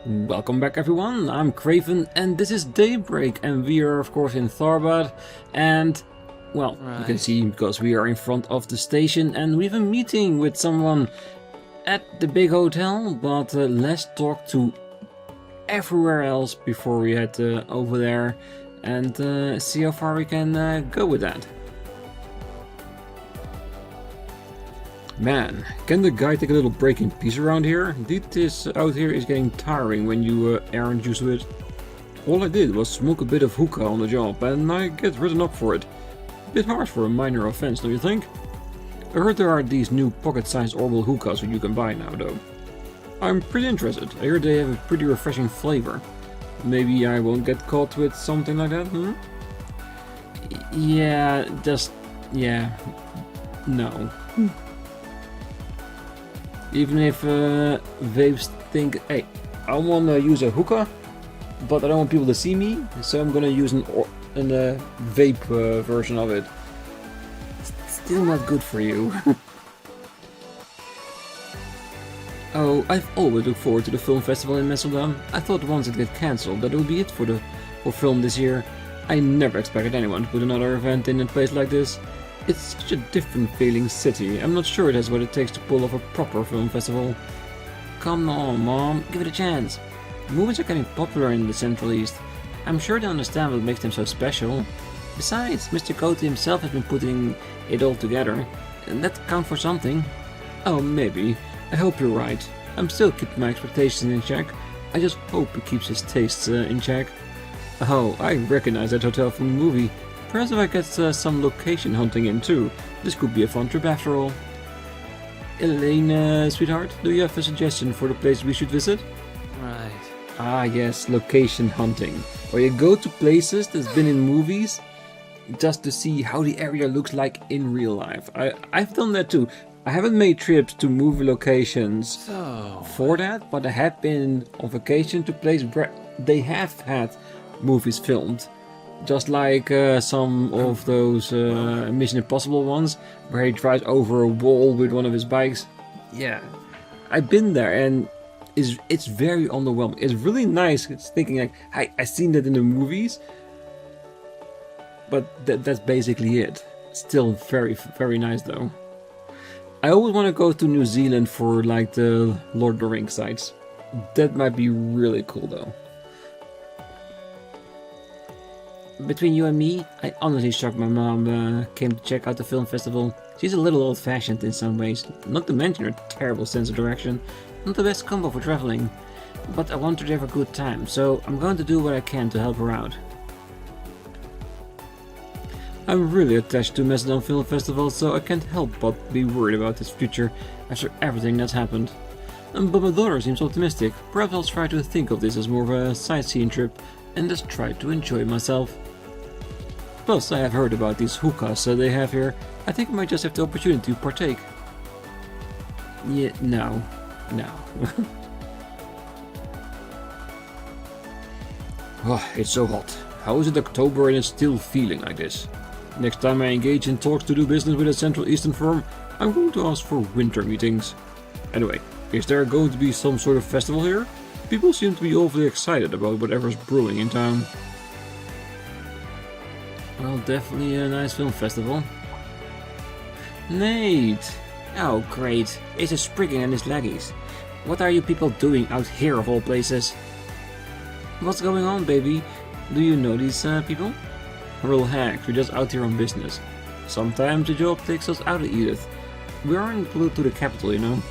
Welcome back everyone, I'm Craven and this is Daybreak and we are of course in Tharbad and, well, you can see because we are in front of the station and we have a meeting with someone at the big hotel, but let's talk to everywhere else before we head over there and see how far we can go with that. Man, can the guy take a little break in peace around here? This out here is getting tiring when you aren't used to it. All I did was smoke a bit of hookah on the job and I get written up for it. A bit harsh for a minor offense, don't you think? I heard there are these new pocket-sized orbital hookahs that you can buy now though. I'm pretty interested. I heard they have a pretty refreshing flavor. Maybe I won't get caught with something like that, no. Even if vapes think, hey, I want to use a hookah, but I don't want people to see me, so I'm gonna use a vape version of it. Still not good for you. Oh, I've always looked forward to the film festival in Messeldam. I thought once it got cancelled that it would be it for film this year. I never expected anyone to put another event in a place like this. It's such a different feeling city. I'm not sure it has what it takes to pull off a proper film festival. Come on, Mom, give it a chance. Movies are getting popular in the Central East. I'm sure they understand what makes them so special. Besides, Mr. Cote himself has been putting it all together. And that counts for something. Oh, maybe. I hope you're right. I'm still keeping my expectations in check. I just hope he keeps his tastes in check. Oh, I recognize that hotel from the movie. Perhaps if I get some location hunting in too. This could be a fun trip after all. Elaine, sweetheart, do you have a suggestion for the place we should visit? Right. Ah yes, location hunting. Where you go to places that's been in movies just to see how the area looks like in real life. I've done that too. I haven't made trips to movie locations for that, but I have been on vacation to places where they have had movies filmed. Just like some of those Mission Impossible ones, where he drives over a wall with one of his bikes. Yeah, I've been there and it's very underwhelming. It's really nice. It's thinking like, hey, I've seen that in the movies, but that's basically it. Still very, very nice though. I always want to go to New Zealand for like the Lord of the Rings sites. That might be really cool though. Between you and me, I honestly shocked my mom came to check out the film festival. She's a little old-fashioned in some ways, not to mention her terrible sense of direction. Not the best combo for traveling, but I want her to have a good time, so I'm going to do what I can to help her out. I'm really attached to Macedon Film Festival, so I can't help but be worried about its future after everything that's happened. But my daughter seems optimistic. Perhaps I'll try to think of this as more of a sightseeing trip and just try to enjoy myself. Plus, I have heard about these hookahs they have here. I think I might just have the opportunity to partake. Yeah, no. Oh, it's so hot. How is it October and it's still feeling like this? Next time I engage in talks to do business with a Central Eastern firm, I'm going to ask for winter meetings. Anyway, is there going to be some sort of festival here? People seem to be awfully excited about whatever's brewing in town. Well, definitely a nice film festival. Nate! Oh, great. It's a Spriggan and his laggies. What are you people doing out here of all places? What's going on, baby? Do you know these people? We're hags, we're just out here on business. Sometimes the job takes us out of Edith. We aren't glued to the capital, you know.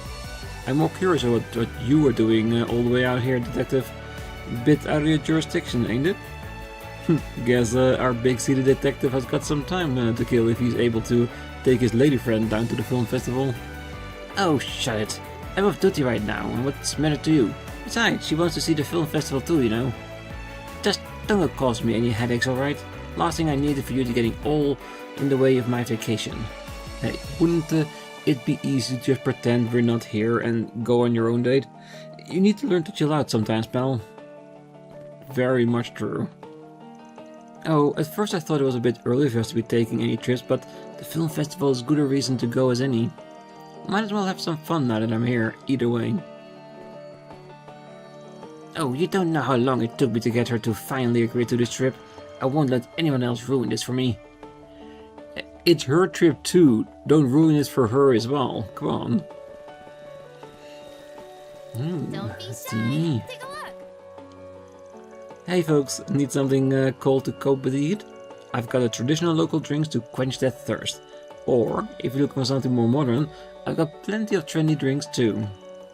I'm more curious about what you are doing all the way out here, detective. Bit out of your jurisdiction, ain't it? Guess our big city detective has got some time to kill if he's able to take his lady friend down to the film festival. Oh, shut it. I'm off duty right now, and what's the matter to you? Besides, she wants to see the film festival too, you know. Just don't cause me any headaches, alright? Last thing I need is for you to getting all in the way of my vacation. Hey, wouldn't it be easy to just pretend we're not here and go on your own date? You need to learn to chill out sometimes, pal. Very much true. Oh, at first I thought it was a bit early for us to be taking any trips, but the film festival is as good a reason to go as any. Might as well have some fun now that I'm here, either way. Oh, you don't know how long it took me to get her to finally agree to this trip. I won't let anyone else ruin this for me. It's her trip too. Don't ruin it for her as well. Come on. Don't be shy. Take a look. Hey folks, need something cold to cope with the heat? I've got a traditional local drinks to quench that thirst. Or, if you're looking for something more modern, I've got plenty of trendy drinks too.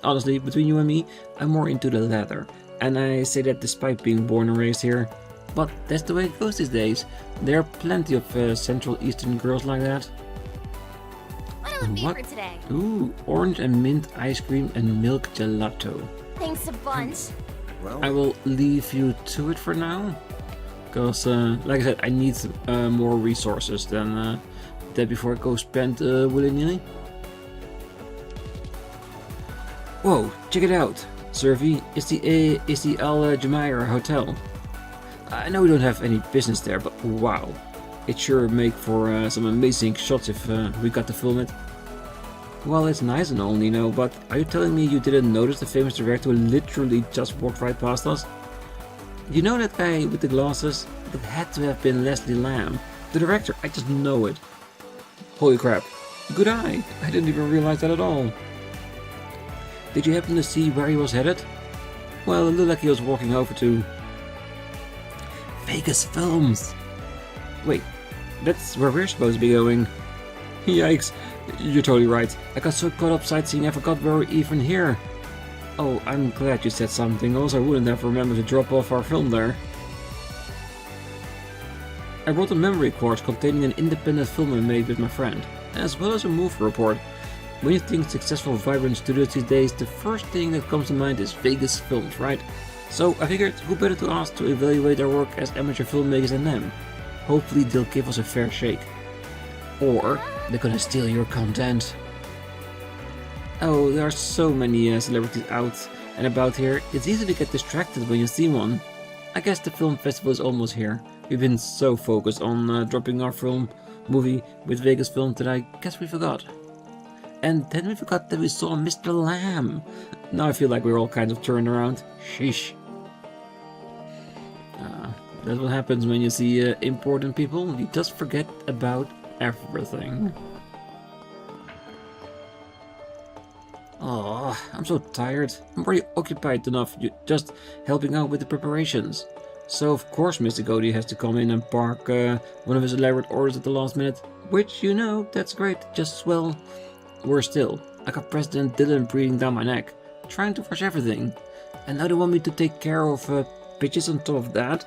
Honestly, between you and me, I'm more into the latter. And I say that despite being born and raised here. But that's the way it goes these days. There are plenty of Central Eastern girls like that. What'll it be for today? Ooh, orange and mint ice cream and milk gelato. Thanks a bunch. Well, I will leave you to it for now. Because, like I said, I need more resources than that before I go spend willy-nilly. Whoa, check it out. Survey, it's the Al Jumeirah Hotel. I know we don't have any business there, but wow. It sure make for some amazing shots if we got to film it. Well, it's nice and all, you know, but are you telling me you didn't notice the famous director who literally just walked right past us? You know that guy with the glasses? That had to have been Leslie Lamb. The director, I just know it. Holy crap. Good eye. I didn't even realize that at all. Did you happen to see where he was headed? Well, it looked like he was walking over to Vegas Films. Wait, that's where we're supposed to be going. Yikes, you're totally right. I got so caught up sightseeing I forgot we were even here. Oh, I'm glad you said something, else I wouldn't have remembered to drop off our film there. I brought a memory course containing an independent film I made with my friend, as well as a movie report. When you think successful, vibrant studios these days, the first thing that comes to mind is Vegas Films, right? So I figured who better to ask to evaluate our work as amateur filmmakers than them. Hopefully they'll give us a fair shake. Or they're gonna steal your content. Oh, there are so many celebrities out and about here, it's easy to get distracted when you see one. I guess the film festival is almost here. We've been so focused on dropping our movie with Vegas Film that I guess we forgot. And then we forgot that we saw Mr. Lamb. Now I feel like we're all kind of turned around. Sheesh. That's what happens when you see important people. You just forget about everything. Oh, I'm so tired. I'm already occupied enough just helping out with the preparations. So of course Mr. Cody has to come in and park one of his elaborate orders at the last minute. Which, you know, that's great. Just as well. Worse still, I got President Dylan breathing down my neck, trying to rush everything. And now they want me to take care of pitches on top of that?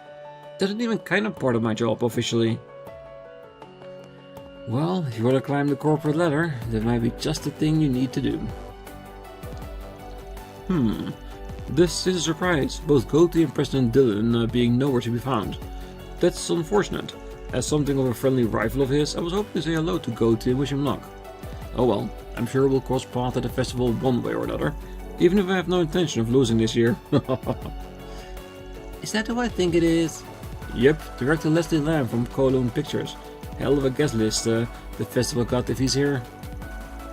That isn't even kind of part of my job officially. Well, if you want to climb the corporate ladder, that might be just the thing you need to do. This is a surprise, both Goatee and President Dylan being nowhere to be found. That's unfortunate. As something of a friendly rival of his, I was hoping to say hello to Goatee and wish him luck. Oh well, I'm sure we'll cross paths at the festival one way or another, even if I have no intention of losing this year. Is that who I think it is? Yep, director Leslie Lamb from Kowloon Pictures. Hell of a guest list the festival got if he's here.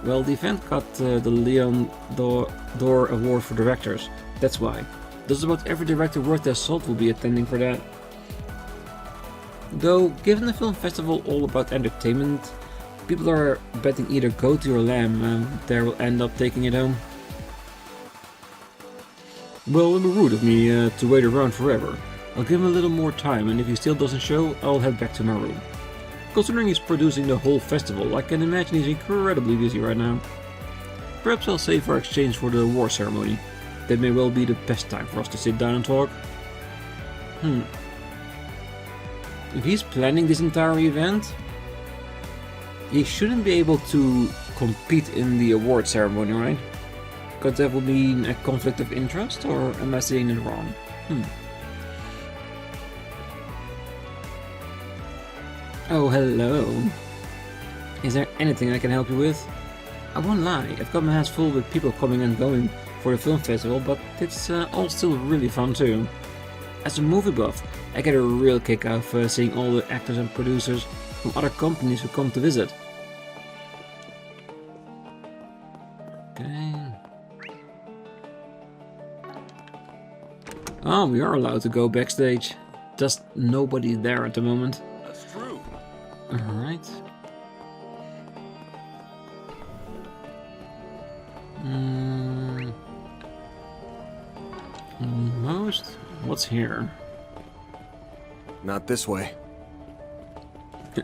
Well, the event got the Leon d'Or Award for directors, that's why. Just about every director worth their salt will be attending for that. Though, given the film festival all about entertainment, people are betting either Goatee or Lamb there will end up taking it home. Well, it'll be rude of me to wait around forever. I'll give him a little more time, and if he still doesn't show, I'll head back to my room. Considering he's producing the whole festival, I can imagine he's incredibly busy right now. Perhaps I'll save our exchange for the award ceremony. That may well be the best time for us to sit down and talk. If he's planning this entire event, he shouldn't be able to compete in the award ceremony, right? Because that would mean a conflict of interest, or am I saying it wrong? Oh, hello. Is there anything I can help you with? I won't lie, I've got my hands full with people coming and going for the film festival, but it's all still really fun too. As a movie buff, I get a real kick out of seeing all the actors and producers from other companies who come to visit. Okay. Oh, we are allowed to go backstage. Just nobody there at the moment. That's true. Alright. Almost. What's here? Not this way.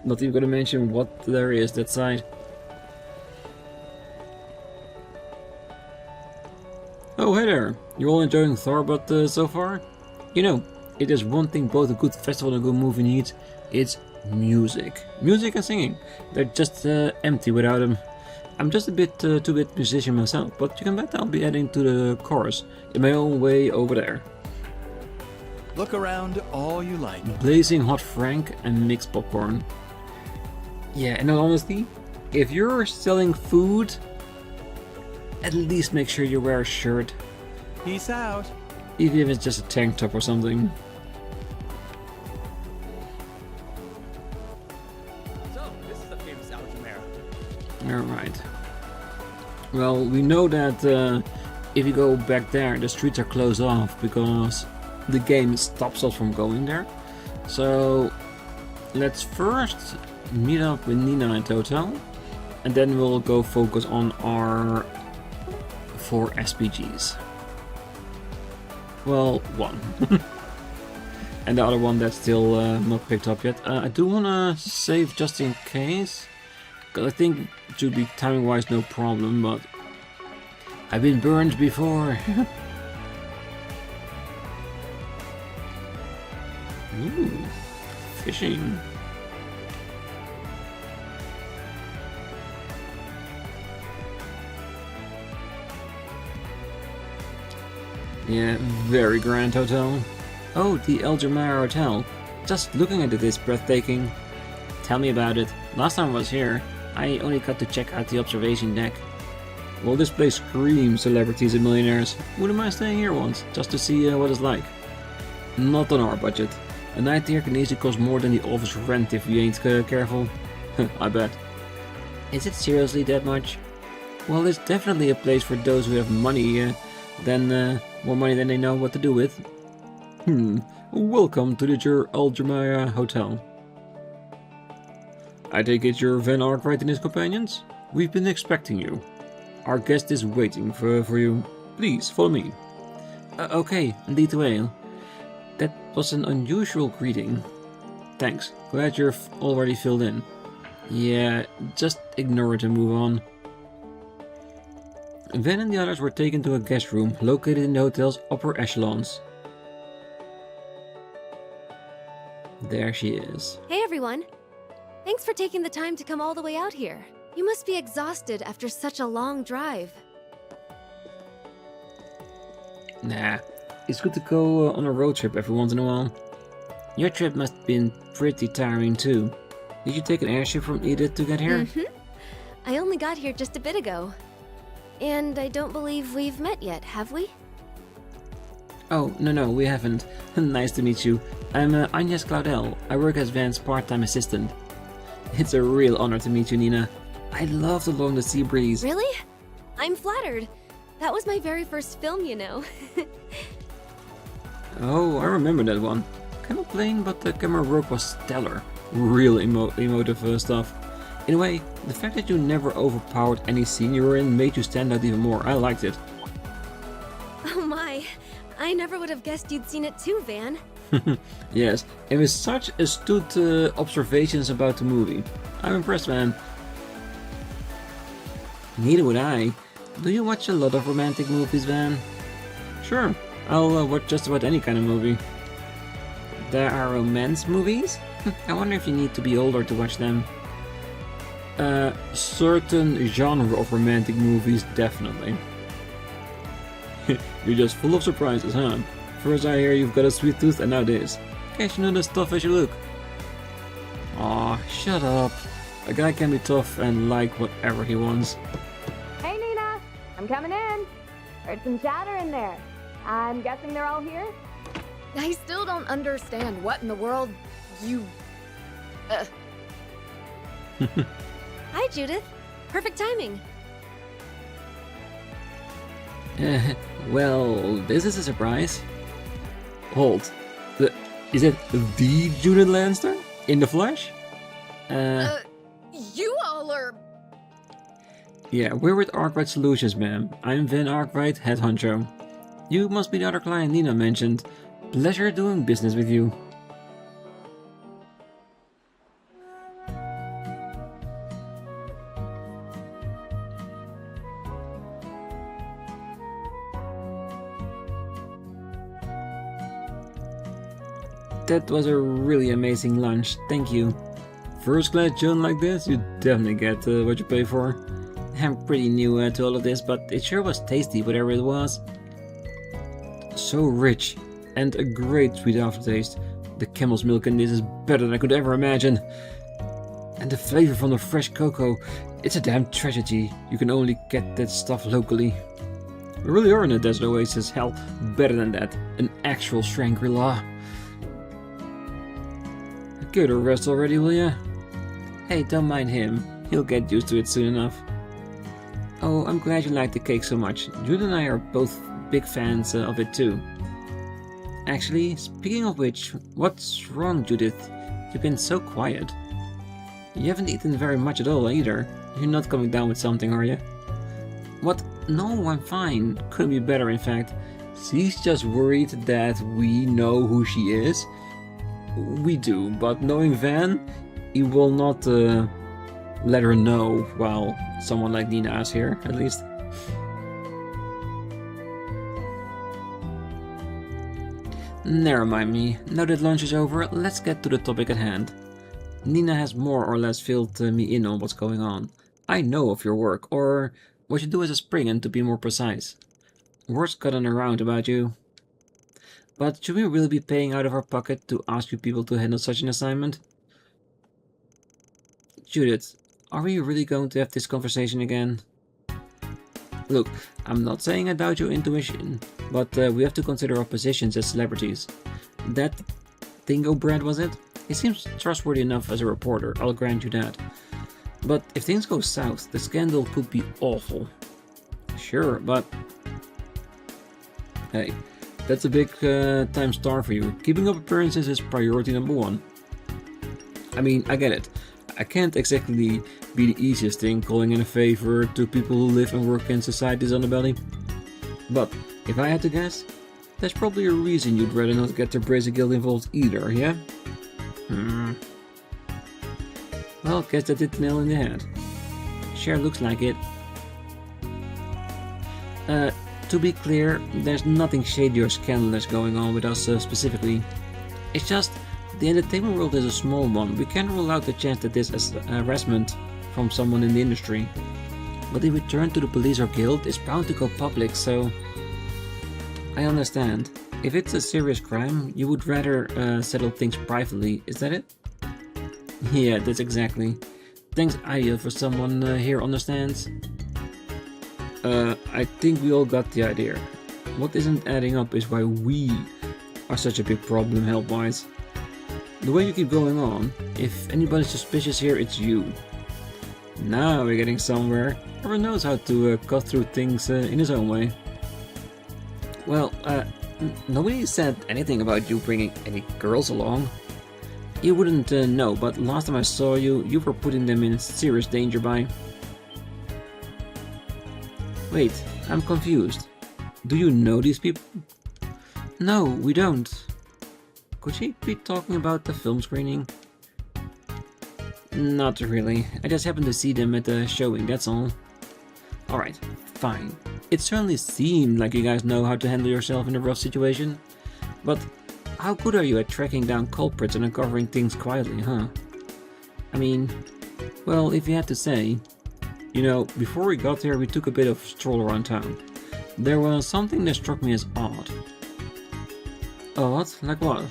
Not even gonna mention what there is that side. Oh, hey there! You all enjoying Thor so far? You know, if there's one thing both a good festival and a good movie needs, it's music. Music and singing. They're just empty without them. I'm just a bit two-bit musician myself, but you can bet I'll be adding to the chorus in my own way over there. Look around all you like. Blazing hot Frank and mixed popcorn. Yeah, in all honesty, if you're selling food, at least make sure you wear a shirt. Peace out. Even if it's just a tank top or something. So, this is the famous Alchemera. Alright. Well, we know that if you go back there, the streets are closed off because the game stops us from going there. So, let's first meet up with Nina at the hotel, and then we'll go focus on our 4 SPGs. Well, one. And the other one that's still not picked up yet. I do want to save just in case, because I think it should be timing wise no problem, but I've been burned before. Ooh, fishing. Yeah, very grand hotel. Oh, the Elgermeyer Hotel. Just looking at it is breathtaking. Tell me about it. Last time I was here, I only got to check out the observation deck. Well, this place screams celebrities and millionaires. Wouldn't mind staying here once, just to see what it's like. Not on our budget. A night here can easily cost more than the office rent if we ain't careful. I bet. Is it seriously that much? Well, it's definitely a place for those who have money, more money than they know what to do with. Welcome to the Elgermeyer Hotel. I take it you're Van ARKRIDE and his companions? We've been expecting you. Our guest is waiting for you. Please, follow me. Okay, indeed well. That was an unusual greeting. Thanks, glad you're already filled in. Yeah, just ignore it and move on. Van and the others were taken to a guest room located in the hotel's upper echelons. There she is. Hey everyone. Thanks for taking the time to come all the way out here. You must be exhausted after such a long drive. Nah, it's good to go on a road trip every once in a while. Your trip must have been pretty tiring too. Did you take an airship from Edith to get here? I only got here just a bit ago. And I don't believe we've met yet, have we? Oh, no, we haven't. Nice to meet you. I'm Agnes Claudel. I work as Van's part-time assistant. It's a real honor to meet you, Nina. I loved Along the Sea Breeze. Really? I'm flattered. That was my very first film, you know. Oh, I remember that one. Kind of plain, but the camera work was stellar. Real emotive stuff. In a way, the fact that you never overpowered any scene you were in made you stand out even more. I liked it. Oh my. I never would have guessed you'd seen it too, Van. Yes, and with such astute observations about the movie. I'm impressed, man. Neither would I. Do you watch a lot of romantic movies, Van? Sure, I'll watch just about any kind of movie. There are romance movies? I wonder if you need to be older to watch them. Certain genre of romantic movies, definitely. You're just full of surprises, huh? First I hear you've got a sweet tooth, and now this. Guess you know the tough as you look. Aw, shut up. A guy can be tough and like whatever he wants. Hey Nina, I'm coming in. Heard some chatter in there. I'm guessing they're all here? I still don't understand what in the world you... Hi, Judith. Perfect timing. Well, this is a surprise. Hold. Is it the Judith Lannister? In the flesh? You all are... Yeah, we're with ARKRIDE Solutions, ma'am. I'm Van ARKRIDE, head honcho. You must be the other client Nina mentioned. Pleasure doing business with you. That was a really amazing lunch, thank you. First class Joan like this, you definitely get what you pay for. I'm pretty new to all of this, but it sure was tasty, whatever it was. So rich, and a great sweet aftertaste. The camel's milk in this is better than I could ever imagine. And the flavor from the fresh cocoa, it's a damn tragedy. You can only get that stuff locally. We really are in a desert oasis, hell, better than that. An actual Shangri-La. Go to rest already, will ya? Hey, don't mind him. He'll get used to it soon enough. Oh, I'm glad you like the cake so much. Jude and I are both big fans of it too. Actually, speaking of which, what's wrong, Judith? You've been so quiet. You haven't eaten very much at all either. You're not coming down with something, are you? What? No, I'm fine. Couldn't be better, in fact. She's just worried that we know who she is. We do, but knowing Van, he will not let her know while someone like Nina is here, at least. Never mind me. Now that lunch is over, let's get to the topic at hand. Nina has more or less filled me in on what's going on. I know of your work, or what you do as a spriggan to be more precise. Word's gotten around about you. But should we really be paying out of our pocket to ask you people to handle such an assignment? Judith, are we really going to have this conversation again? Look, I'm not saying I doubt your intuition, but we have to consider our positions as celebrities. That Dingo Brad, was it? He seems trustworthy enough as a reporter, I'll grant you that. But if things go south, the scandal could be awful. Sure, but... Hey, that's a big time star for you. Keeping up appearances is priority number one. I mean, I get it. I can't exactly be the easiest thing calling in a favor to people who live and work in society's underbelly. But if I had to guess, there's probably a reason you'd rather not get the Brazen Guild involved either, yeah? Well, guess that hit the nail in the head. Sure looks like it. To be clear, there's nothing shady or scandalous going on with us specifically. It's just, the entertainment world is a small one. We can't rule out the chance that this is harassment from someone in the industry. But if we turn to the police or guild, it's bound to go public, so... I understand. If it's a serious crime, you would rather settle things privately, is that it? Yeah, that's exactly. Thanks, ideal for someone here understands. I think we all got the idea. What isn't adding up is why we are such a big problem health-wise. The way you keep going on, if anybody's suspicious here, it's you. Now we're getting somewhere. Everyone knows how to cut through things in his own way. Well, nobody said anything about you bringing any girls along. You wouldn't know, but last time I saw you, you were putting them in serious danger by... Wait, I'm confused. Do you know these people? No, we don't. Could she be talking about the film screening? Not really. I just happened to see them at the showing, that's all. Alright, fine. It certainly seemed like you guys know how to handle yourself in a rough situation. But how good are you at tracking down culprits and uncovering things quietly, huh? I mean, well, if you had to say... You know, before we got here, we took a bit of a stroll around town. There was something that struck me as odd. Odd? Like what?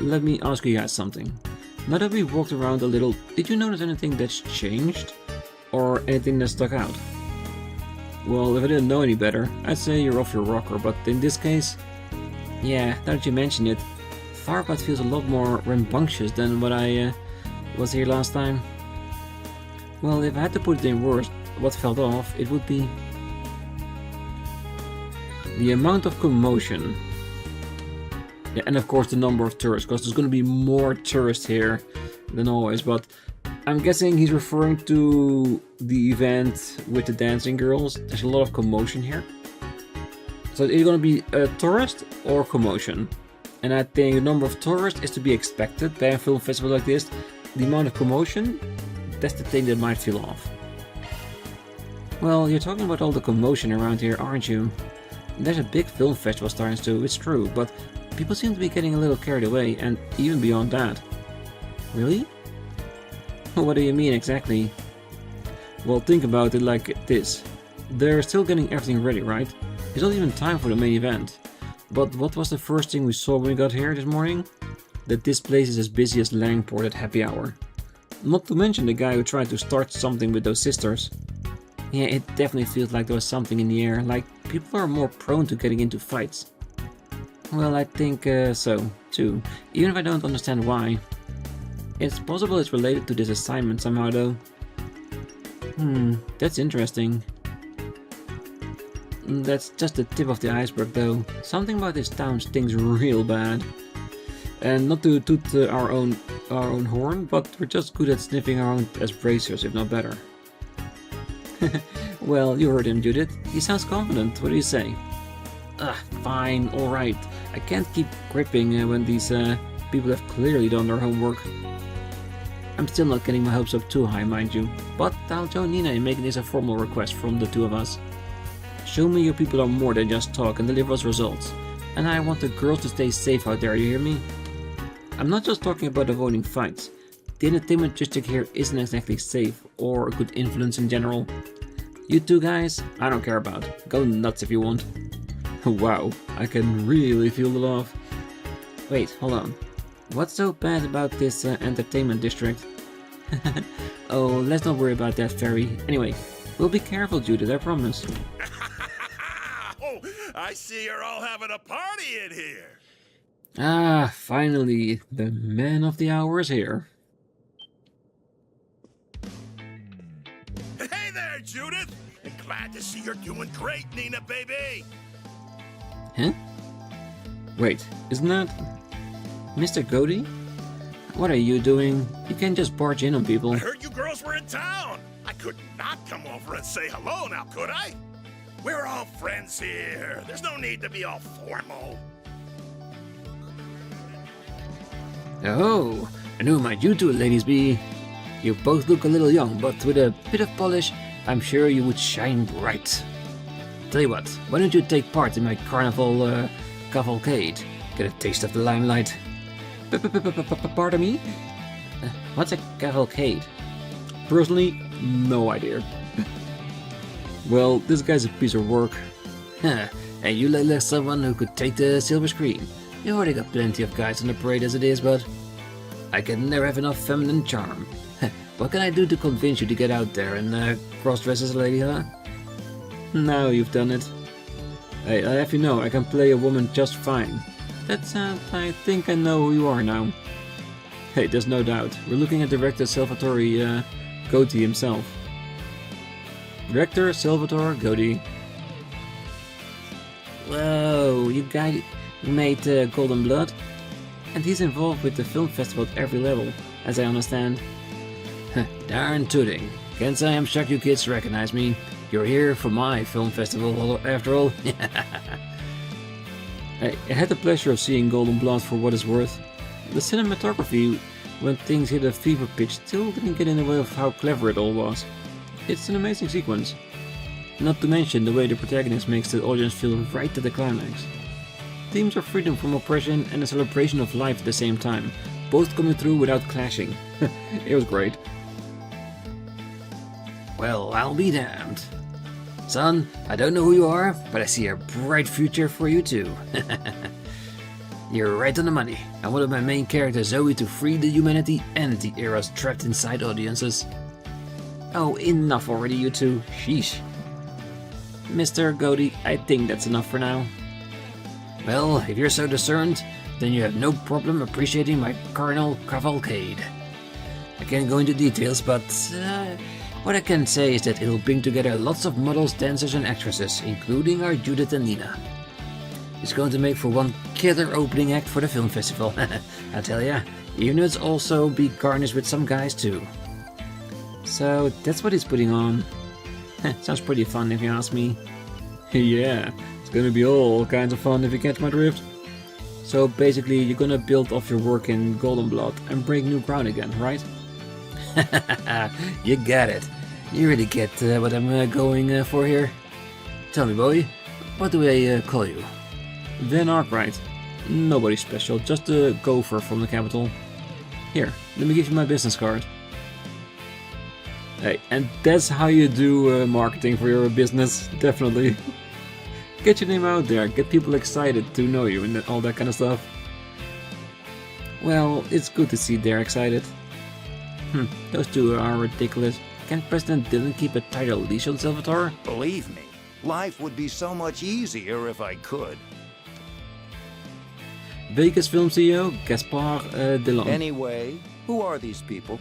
Let me ask you guys something. Now that we've walked around a little, did you notice anything that's changed? Or anything that stuck out? Well, if I didn't know any better, I'd say you're off your rocker, but in this case... Yeah, now that you mention it, Farpat feels a lot more rambunctious than what I was here last time. Well, if I had to put it in words, what felt off, it would be... the amount of commotion. Yeah, and of course the number of tourists, because there's going to be more tourists here than always, but I'm guessing he's referring to the event with the dancing girls. There's a lot of commotion here. So it's going to be a tourist or commotion. And I think the number of tourists is to be expected by a film festival like this. The amount of commotion, that's the thing that might feel off. Well, you're talking about all the commotion around here, aren't you? There's a big film festival starting too, it's true, but people seem to be getting a little carried away, and even beyond that. Really? What do you mean exactly? Well, think about it like this. They're still getting everything ready, right? It's not even time for the main event. But what was the first thing we saw when we got here this morning? That this place is as busy as Langport at happy hour. Not to mention the guy who tried to start something with those sisters. Yeah, it definitely feels like there was something in the air, like people are more prone to getting into fights. Well, I think so, too, even if I don't understand why. It's possible it's related to this assignment somehow, though. That's interesting. That's just the tip of the iceberg, though. Something about this town stinks real bad. And not to toot our own horn, but we're just good at sniffing around as bracers, if not better. Well, you heard him, Judith. He sounds confident. What do you say? Fine, alright. I can't keep gripping when these people have clearly done their homework. I'm still not getting my hopes up too high, mind you. But I'll join Nina in making this a formal request from the two of us. Show me your people are more than just talk and deliver us results. And I want the girls to stay safe out there, you hear me? I'm not just talking about avoiding fights. The entertainment district here isn't exactly safe or a good influence in general. You two guys, I don't care about. Go nuts if you want. Wow, I can really feel the love. Wait, hold on. What's so bad about this entertainment district? Oh, let's not worry about that, Fairy. Anyway, we'll be careful, Judith, I promise. Oh, I see you're all having a party in here. Ah, finally, the man of the hour is here. Hey there, Judith. Glad to see you're doing great, Nina, baby. Huh? Wait, isn't that Mr. Cody? What are you doing? You can't just barge in on people. I heard you girls were in town. I could not come over and say hello now, could I? We're all friends here. There's no need to be all formal. Oh, and who might you two ladies be? You both look a little young, but with a bit of polish, I'm sure you would shine bright. Tell you what, why don't you take part in my carnival cavalcade? Get a taste of the limelight. Pardon me? What's a cavalcade? Personally, no idea. Well, this guy's a piece of work. Huh, and you look like someone who could take the silver screen. You already got plenty of guys on the parade as it is, but I can never have enough feminine charm. What can I do to convince you to get out there and cross-dress as a lady, huh? Now you've done it. Hey, I have you know, I can play a woman just fine. That's, I think I know who you are now. Hey, there's no doubt. We're looking at director Salvatore Goti himself. Director Salvatore Goti. Whoa, you guy made Golden Blood? And he's involved with the film festival at every level, as I understand. Darn tooting. Can't say I'm shocked you kids recognize me. You're here for my film festival, after all. I had the pleasure of seeing Golden Blood for what it's worth. The cinematography, when things hit a fever pitch, still didn't get in the way of how clever it all was. It's an amazing sequence. Not to mention the way the protagonist makes the audience feel right at the climax. Themes of freedom from oppression and a celebration of life at the same time, both coming through without clashing. It was great. Well, I'll be damned. Son, I don't know who you are, but I see a bright future for you too. You're right on the money. I wanted my main character Zoe to free the humanity and the eras trapped inside audiences. Oh, enough already, you two. Sheesh. Mr. Goti, I think that's enough for now. Well, if you're so discerned, then you have no problem appreciating my carnal cavalcade. I can't go into details, but what I can say is that it'll bring together lots of models, dancers and actresses, including our Judith and Nina. It's going to make for one killer opening act for the film festival. I tell ya, units also be garnished with some guys too. So that's what he's putting on. Sounds pretty fun if you ask me. Yeah, it's gonna be all kinds of fun if you catch my drift. So basically you're gonna build off your work in Golden Blood and break new ground again, right? You got it. You really get what I'm going for here. Tell me, boy, what do I call you? Then ARKRIDE. Nobody special, just a gopher from the capital. Here, let me give you my business card. Hey, and that's how you do marketing for your business, definitely. Get your name out there, get people excited to know you and all that kind of stuff. Well, it's good to see they're excited. Those two are ridiculous. Can President Dylan keep a tighter leash on Salvatore? Believe me, life would be so much easier if I could. Vegas film CEO Gaspard Dillon. Anyway, who are these people?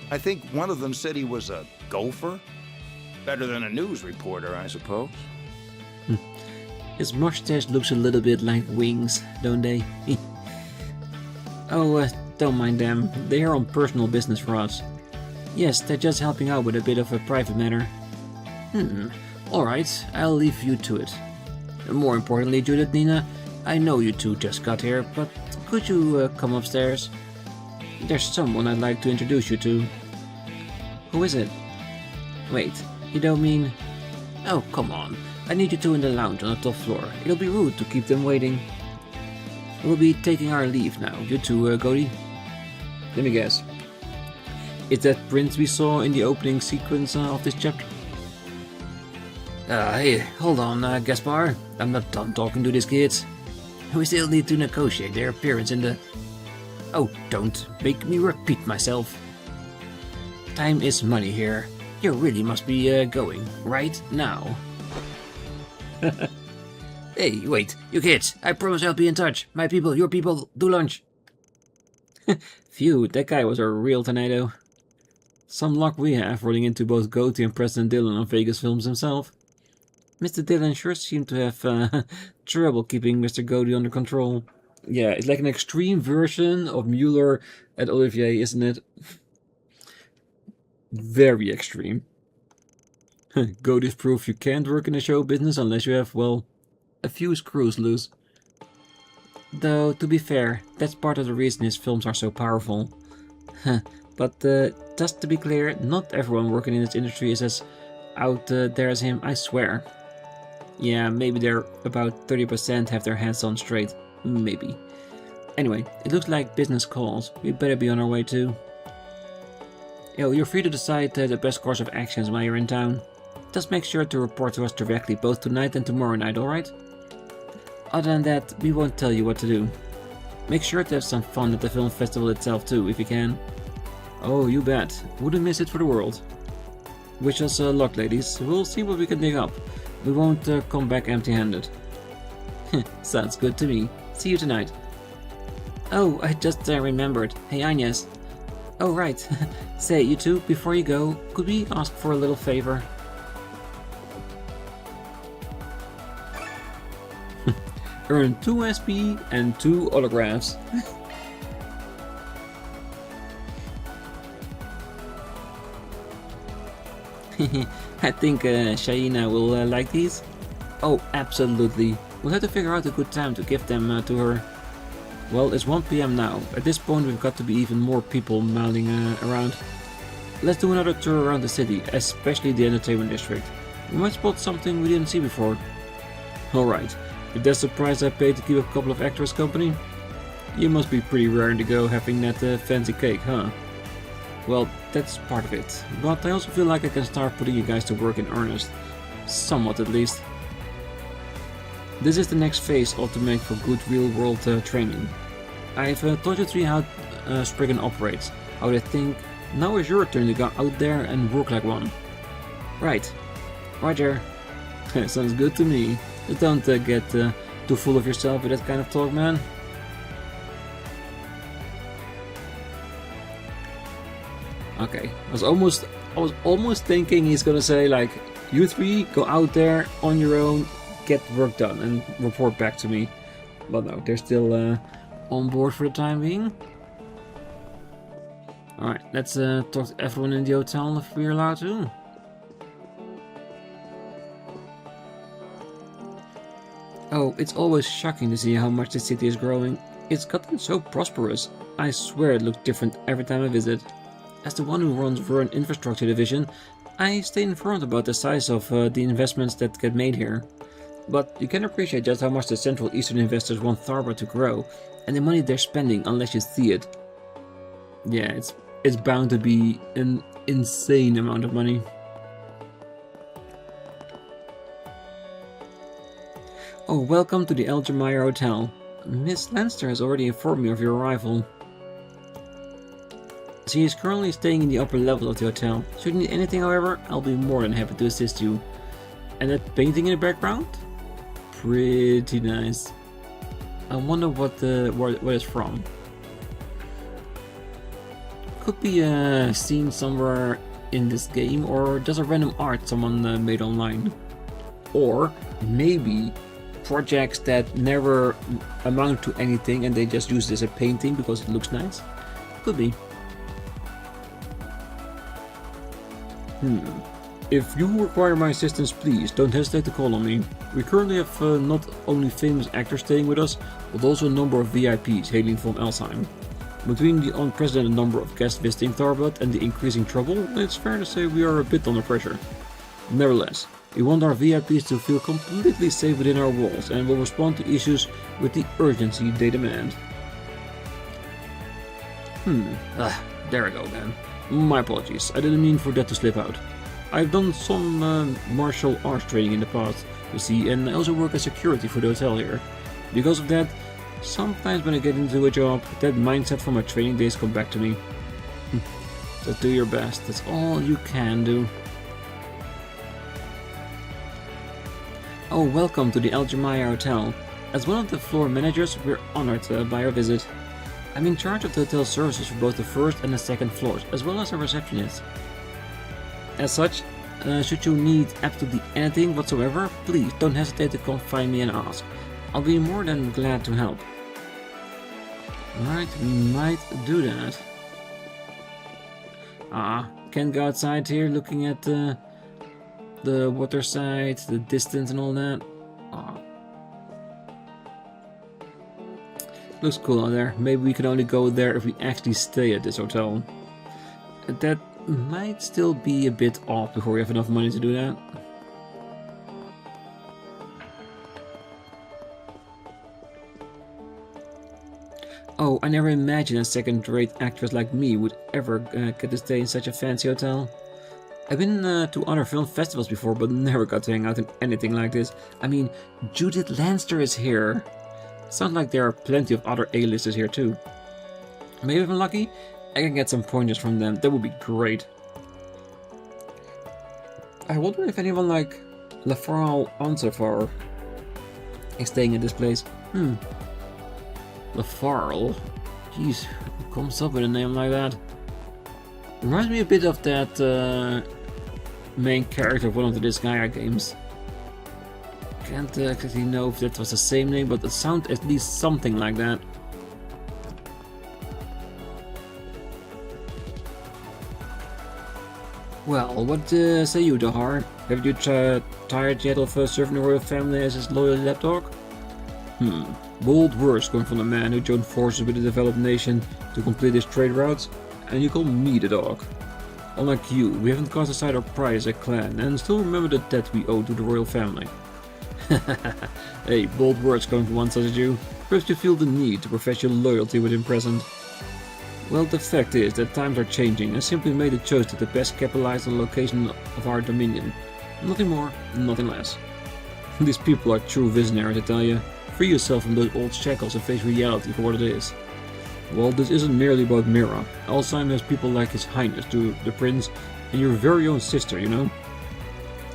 I think one of them said he was a gopher. Better than a news reporter, I suppose. His mustache looks a little bit like wings, don't they? Oh, don't mind them. They are on personal business for us. Yes, they're just helping out with a bit of a private matter. Alright, I'll leave you to it. More importantly, Judith, Nina, I know you two just got here, but could you come upstairs? There's someone I'd like to introduce you to. Who is it? Wait, you don't mean... Oh, come on. I need you two in the lounge on the top floor. It'll be rude to keep them waiting. We'll be taking our leave now. You two, Cody? Let me guess. Is that prince we saw in the opening sequence of this chapter? Hey, hold on, Gaspar. I'm not done talking to these kids. We still need to negotiate their appearance in the... Oh, don't make me repeat myself. Time is money here. You really must be going right now. Hey, wait, you kids. I promise I'll be in touch. My people, your people, do lunch. Phew, that guy was a real tornado. Some luck we have running into both Goatee and President Dillon on Vegas Films himself. Mr. Dillon sure seemed to have trouble keeping Mr. Goatee under control. Yeah, it's like an extreme version of Mueller and Olivier, isn't it? Very extreme. Goatee's proof you can't work in the show business unless you have, well, a few screws loose. Though, to be fair, that's part of the reason his films are so powerful. But just to be clear, not everyone working in this industry is as out there as him, I swear. Yeah, maybe they're about 30% have their heads on straight. Maybe. Anyway, it looks like business calls. We better be on our way too. Yo, you're free to decide the best course of actions while you're in town. Just make sure to report to us directly both tonight and tomorrow night, alright? Other than that, we won't tell you what to do. Make sure to have some fun at the film festival itself too, if you can. Oh, you bet. Wouldn't miss it for the world. Wish us luck, ladies. We'll see what we can dig up. We won't come back empty-handed. Sounds good to me. See you tonight. Oh, I just remembered. Hey, Agnes. Oh, right. Say, you two, before you go, could we ask for a little favor? Earn 2 SP and 2 autographs. I think Shaina will like these. Oh, absolutely. We'll have to figure out a good time to give them to her. Well, it's 1 PM now. At this point we've got to be even more people mouthing around. Let's do another tour around the city, especially the entertainment district. We might spot something we didn't see before. Alright, if that's the price I paid to keep a couple of actors company, you must be pretty raring to go having that fancy cake, huh? Well, that's part of it, but I also feel like I can start putting you guys to work in earnest. Somewhat at least. This is the next phase of to make for good real-world training. I've taught you 3 how Spriggan operates, how they think. Now is your turn to go out there and work like one. Right. Roger. Sounds good to me. Just don't get too full of yourself with that kind of talk, man. Okay, I was almost thinking he's gonna say like, you 3 go out there on your own, get work done and report back to me. But no, they're still on board for the time being. Alright, let's talk to everyone in the hotel if we're allowed to. Oh, it's always shocking to see how much the city is growing. It's gotten so prosperous. I swear it looks different every time I visit. As the one who runs Rean Infrastructure Division, I stay informed about the size of the investments that get made here. But you can appreciate just how much the Central Eastern investors want Tharbad to grow, and the money they're spending unless you see it. Yeah, it's bound to be an insane amount of money. Oh, welcome to the Elgermeyer Hotel. Miss Lanster has already informed me of your arrival. She is currently staying in the upper level of the hotel. Should you need anything, however, I'll be more than happy to assist you. And that painting in the background? Pretty nice. I wonder what it's from. Could be a scene somewhere in this game, or just a random art someone made online. Or maybe projects that never amount to anything and they just use it as a painting because it looks nice. Could be. If you require my assistance, please don't hesitate to call on me. We currently have not only famous actors staying with us, but also a number of VIPs hailing from Elsheim. Between the unprecedented number of guests visiting Tharbad and the increasing trouble, it's fair to say we are a bit under pressure. Nevertheless, we want our VIPs to feel completely safe within our walls and will respond to issues with the urgency they demand. There I go again. My apologies, I didn't mean for that to slip out. I've done some martial arts training in the past, you see, and I also work as security for the hotel here. Because of that, sometimes when I get into a job, that mindset from my training days come back to me. Just do your best, that's all you can do. Oh, welcome to the Elgermeyer Hotel. As one of the floor managers, we're honored by your visit. I'm in charge of the hotel services for both the first and the second floors, as well as a receptionist. As such, should you need absolutely anything whatsoever, please don't hesitate to come find me and ask. I'll be more than glad to help. Alright, we might do that. Can't go outside here looking at the water side, the distance and all that. Looks cool out there. Maybe we can only go there if we actually stay at this hotel. That might still be a bit off before we have enough money to do that. Oh, I never imagined a second-rate actress like me would ever get to stay in such a fancy hotel. I've been to other film festivals before, but never got to hang out in anything like this. I mean, Judith Lanster is here. Sounds like there are plenty of other A-listers here too. Maybe if I'm lucky, I can get some pointers from them. That would be great. I wonder if anyone like Lafral Ansefar is staying at this place. Lafarl? Jeez, who comes up with a name like that? Reminds me a bit of that main character of one of the Disgaea games. Can't exactly know if that was the same name, but it sounds at least something like that. Well, what say you, Dahar? Have you tired yet of serving the royal family as his loyal lapdog? Bold words coming from the man who joined forces with the developed nation to complete his trade routes, and you call me the dog. Unlike you, we haven't cast aside our pride as a clan, and still remember the debt we owe to the royal family. Hey, bold words coming from one such as you. First you feel the need to profess your loyalty within present. Well, the fact is that times are changing, and simply made the choice to best capitalize on the location of our dominion. Nothing more, nothing less. These people are true visionaries, I tell you. Free yourself from those old shackles and face reality for what it is. Well, this isn't merely about Mira. Elsheim has people like His Highness, the Prince, and your very own sister, you know?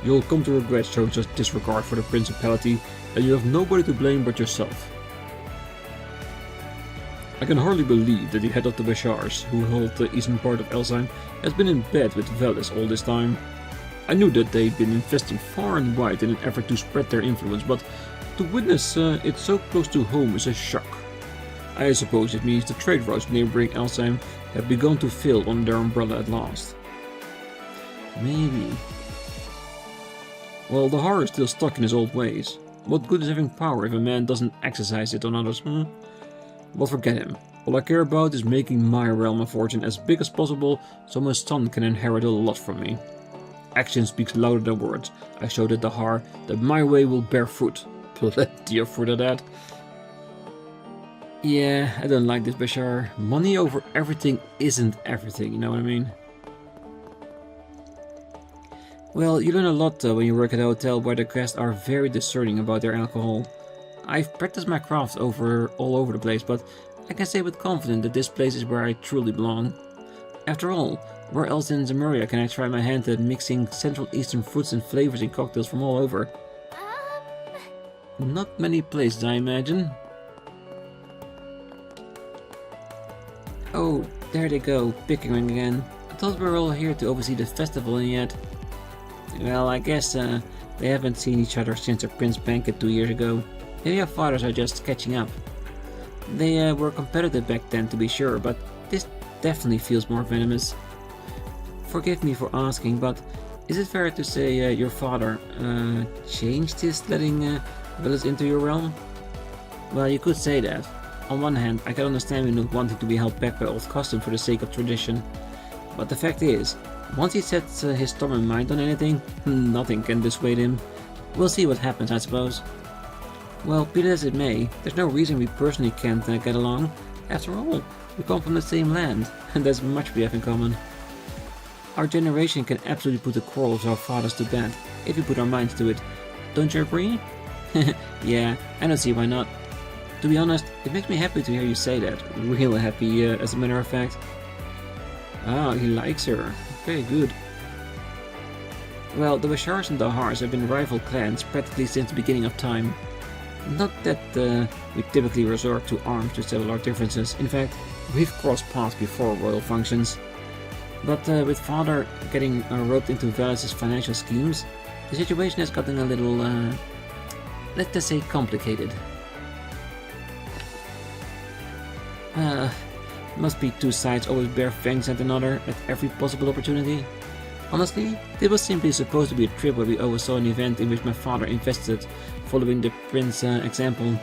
You'll come to regret showing such disregard for the Principality, and you have nobody to blame but yourself. I can hardly believe that the head of the Bashars, who hold the eastern part of Elsheim, has been in bed with Velis all this time. I knew that they'd been investing far and wide in an effort to spread their influence, but to witness it so close to home is a shock. I suppose it means the trade routes neighboring Elsheim have begun to fail under their umbrella at last. Maybe. Well, the Har is still stuck in his old ways. What good is having power if a man doesn't exercise it on others, Well, forget him. All I care about is making my realm of fortune as big as possible so my son can inherit a lot from me. Action speaks louder than words. I showed the Har that my way will bear fruit. Plenty of fruit at that. Yeah, I don't like this, Bashar. Money over everything isn't everything, you know what I mean? Well, you learn a lot when you work at a hotel where the guests are very discerning about their alcohol. I've practiced my craft all over the place, but I can say with confidence that this place is where I truly belong. After all, where else in Zemuria can I try my hand at mixing Central Eastern foods and flavors in cocktails from all over? Not many places, I imagine. Oh, there they go, bickering again. I thought we were all here to oversee the festival and yet... Well, I guess they haven't seen each other since their Prince banquet 2 years ago. Maybe our fathers are just catching up. They were competitive back then to be sure, but this definitely feels more venomous. Forgive me for asking, but is it fair to say your father changed his letting villas into your realm? Well, you could say that. On one hand, I can understand him not wanting to be held back by old custom for the sake of tradition. But the fact is, once he sets his stubborn mind on anything, nothing can dissuade him. We'll see what happens, I suppose. Well, be that as it may, there's no reason we personally can't get along. After all, we come from the same land, and there's much we have in common. Our generation can absolutely put the quarrels of our fathers to bed, if we put our minds to it. Don't you agree? Yeah, I don't see why not. To be honest, it makes me happy to hear you say that. Real happy, as a matter of fact. Ah, he likes her. Okay, good. Well, the Bashars and the Hars have been rival clans practically since the beginning of time. Not that we typically resort to arms to settle our differences. In fact, we've crossed paths before royal functions. But with father getting roped into Velas's financial schemes, the situation has gotten a little, let's just say, complicated. Must be two sides always bear fangs at another at every possible opportunity. Honestly, this was simply supposed to be a trip where we oversaw an event in which my father invested, following the prince's example.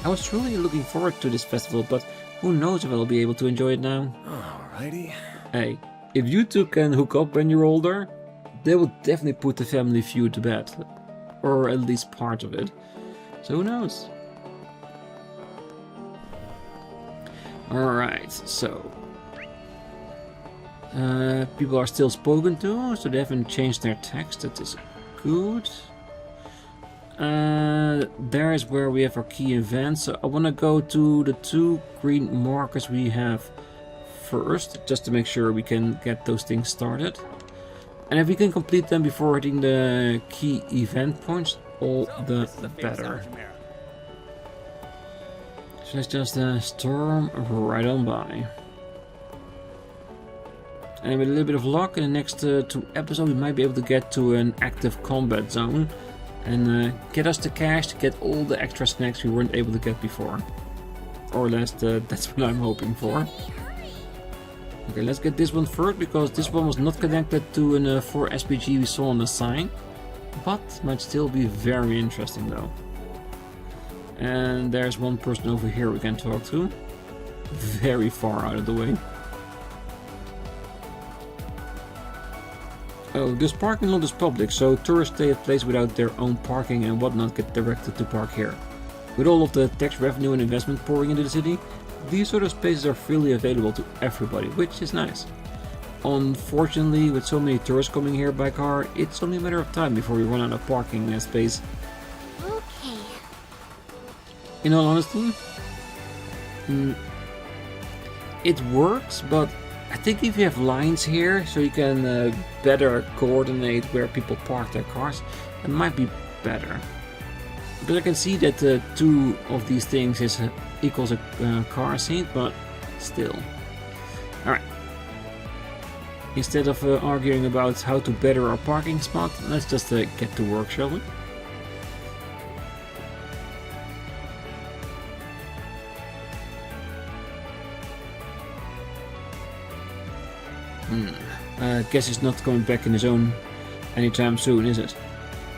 I was truly looking forward to this festival, but who knows if I'll be able to enjoy it now. Alrighty. Hey, if you two can hook up when you're older, they will definitely put the family feud to bed. Or at least part of it. So who knows? Alright, so... people are still spoken to, so they haven't changed their text, that is good. There is where we have our key events, so I want to go to the 2 green markers we have first, just to make sure we can get those things started. And if we can complete them before hitting the key event points, all the better. So let's just storm right on by. And with a little bit of luck, in the next 2 episodes we might be able to get to an active combat zone. And get us the cash to get all the extra snacks we weren't able to get before. Or at least that's what I'm hoping for. Okay, let's get this one first, because this one was not connected to an 4 SPG we saw on the sign. But might still be very interesting though. And there's one person over here we can talk to. Very far out of the way. Oh, this parking lot is public, so tourists stay at places without their own parking and whatnot get directed to park here. With all of the tax revenue and investment pouring into the city, these sort of spaces are freely available to everybody, which is nice. Unfortunately, with so many tourists coming here by car, it's only a matter of time before we run out of parking space. Okay. In all honesty, it works, but I think if you have lines here, so you can better coordinate where people park their cars, it might be better. But I can see that 2 of these things equals a car seat, but still. Alright. Instead of arguing about how to better our parking spot, let's just get to work, shall we? Guess he's not coming back in his own anytime soon, is it?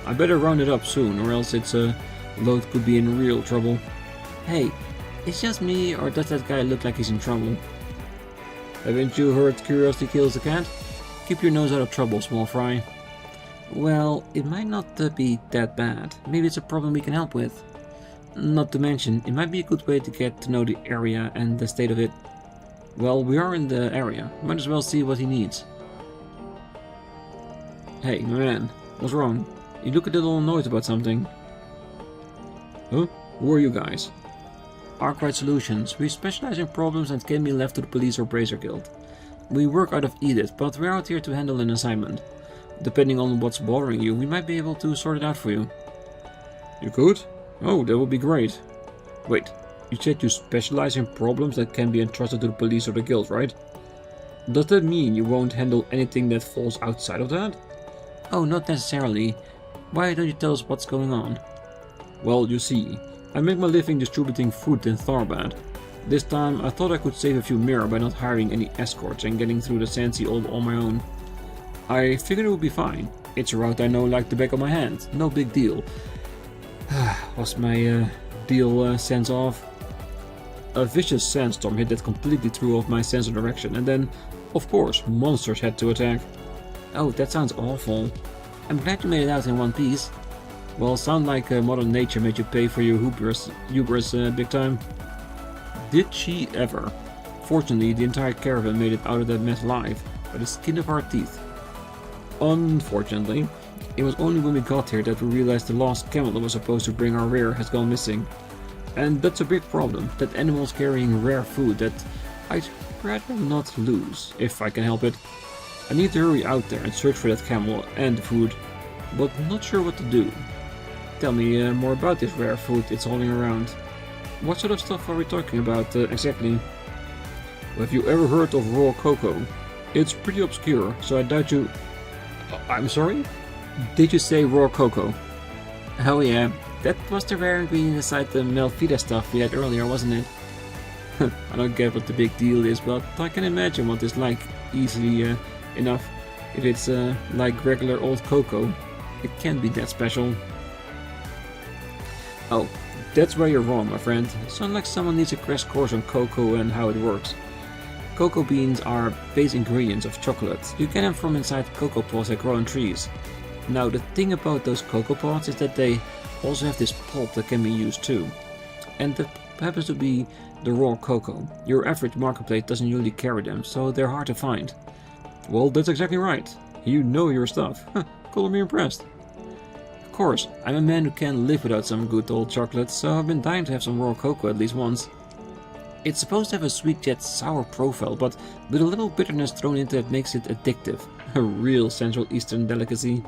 I better round it up soon, or else its load could be in real trouble. Hey, it's just me, or does that guy look like he's in trouble? Haven't you heard curiosity kills the cat? Keep your nose out of trouble, small fry. Well, it might not be that bad. Maybe it's a problem we can help with. Not to mention, it might be a good way to get to know the area and the state of it. Well, we are in the area. Might as well see what he needs. Hey, my man, what's wrong? You look a little annoyed about something. Huh? Who are you guys? ARKRIDE Solutions. We specialize in problems and can be left to the police or Bracer Guild. We work out of Edith, but we're out here to handle an assignment. Depending on what's bothering you, we might be able to sort it out for you. You could? Oh, that would be great. Wait, you said you specialize in problems that can be entrusted to the police or the guild, right? Does that mean you won't handle anything that falls outside of that? Oh, not necessarily. Why don't you tell us what's going on? Well, you see, I make my living distributing food in Tharbad. This time I thought I could save a few mirror by not hiring any escorts and getting through the Sandsea all on my own. I figured it would be fine. It's a route I know like the back of my hand. No big deal. Was my deal sense off? A vicious sandstorm hit that completely threw off my sense of direction, and then, of course, monsters had to attack. Oh, that sounds awful. I'm glad you made it out in one piece. Well, sound like Mother Nature made you pay for your hubris big time. Did she ever? Fortunately, the entire caravan made it out of that mess alive, by the skin of our teeth. Unfortunately, it was only when we got here that we realized the lost camel that was supposed to bring our rear has gone missing. And that's a big problem, that animals carrying rare food that I'd rather not lose, if I can help it. I need to hurry out there and search for that camel and the food, but not sure what to do. Tell me more about this rare food it's hauling around. What sort of stuff are we talking about exactly? Have you ever heard of raw cocoa? It's pretty obscure, so I doubt you... I'm sorry? Did you say raw cocoa? Oh yeah, that was the rare ingredient inside the Melfida stuff we had earlier, wasn't it? I don't get what the big deal is, but I can imagine what it's like easily enough. If it's like regular old cocoa, it can't be that special. Oh, that's where you're wrong, my friend. Sounds like someone needs a crash course on cocoa and how it works. Cocoa beans are base ingredients of chocolate. You get them from inside cocoa pods that grow on trees. Now, the thing about those cocoa pods is that they also have this pulp that can be used too. And that happens to be the raw cocoa. Your average marketplace doesn't usually carry them, so they're hard to find. Well, that's exactly right. You know your stuff. Color me impressed. Of course, I'm a man who can't live without some good old chocolate, so I've been dying to have some raw cocoa at least once. It's supposed to have a sweet yet sour profile, but with a little bitterness thrown into it makes it addictive. A real Central Eastern delicacy.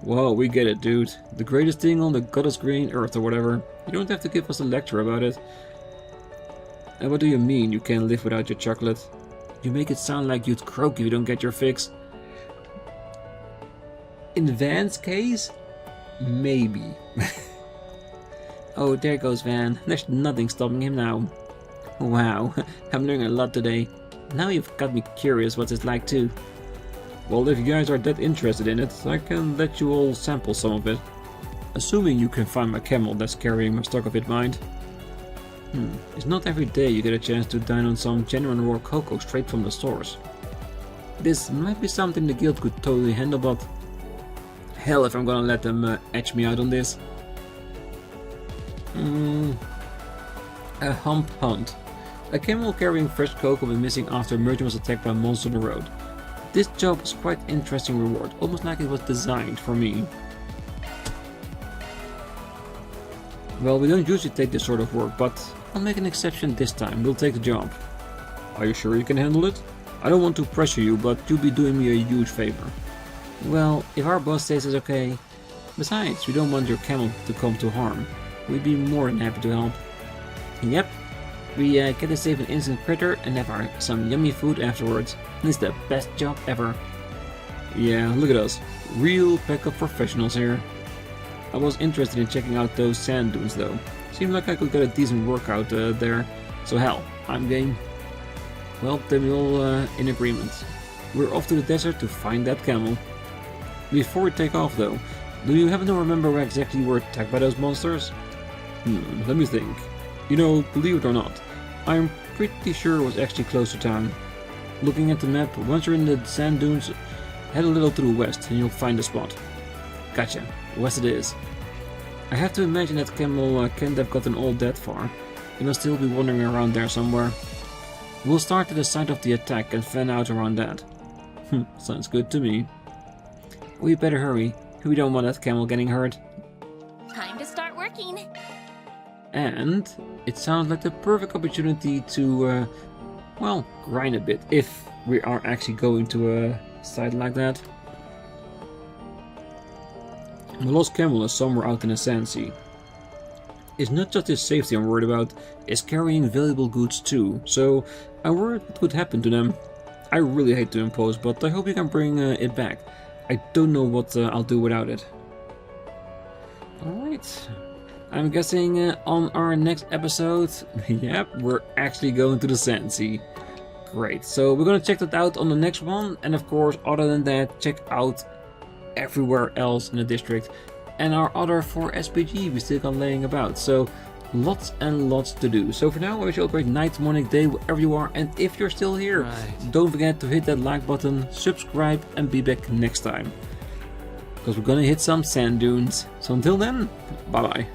Whoa, we get it, dude. The greatest thing on the goddess green earth or whatever. You don't have to give us a lecture about it. And what do you mean you can't live without your chocolate? You make it sound like you'd croak if you don't get your fix. In Van's case? Maybe. Oh, there goes Van. There's nothing stopping him now. Wow, I'm learning a lot today. Now you've got me curious what it's like too. Well, if you guys are that interested in it, I can let you all sample some of it. Assuming you can find my camel that's carrying my stock of it, mind. It's not every day you get a chance to dine on some genuine raw cocoa straight from the source. This might be something the guild could totally handle, but... hell if I'm gonna let them edge me out on this. A hump hunt. A camel carrying fresh cocoa went missing after a merchant was attacked by a monster on the road. This job was quite interesting reward, almost like it was designed for me. Well, we don't usually take this sort of work, but I'll make an exception this time. We'll take the job. Are you sure you can handle it? I don't want to pressure you, but you'll be doing me a huge favor. Well, if our boss says it's okay. Besides, we don't want your camel to come to harm. We'd be more than happy to help. Yep. We get to save an innocent critter and have some yummy food afterwards. This is the best job ever. Yeah, look at us. Real pack of professionals here. I was interested in checking out those sand dunes though. Seemed like I could get a decent workout there. So hell, I'm game. Well, then we're all in agreement. We're off to the desert to find that camel. Before we take off though, do you happen to remember where exactly we were attacked by those monsters? Let me think. You know, believe it or not, I'm pretty sure it was actually close to town. Looking at the map, once you're in the sand dunes, head a little to the west and you'll find the spot. Gotcha, west it is. I have to imagine that camel can't have gotten all that far. It must still be wandering around there somewhere. We'll start at the site of the attack and fan out around that. Sounds good to me. We better hurry. We don't want that camel getting hurt. Time to start working. And it sounds like the perfect opportunity to, well, grind a bit, if we are actually going to a site like that. The lost camel is somewhere out in the sand sea. It's not just his safety I'm worried about, it's carrying valuable goods too, so I'm worried what could happen to them. I really hate to impose, but I hope you can bring it back. I don't know what I'll do without it. Alright. I'm guessing on our next episode, yep, we're actually going to the Sand Sea. Great, so we're gonna check that out on the next one, and of course, other than that, check out everywhere else in the district. And our other 4 SPG we still got laying about, so lots and lots to do. So for now, I wish you a great night, morning, day, wherever you are, and if you're still here, don't forget to hit that like button, subscribe, and be back next time. Because we're gonna hit some sand dunes. So until then, bye bye.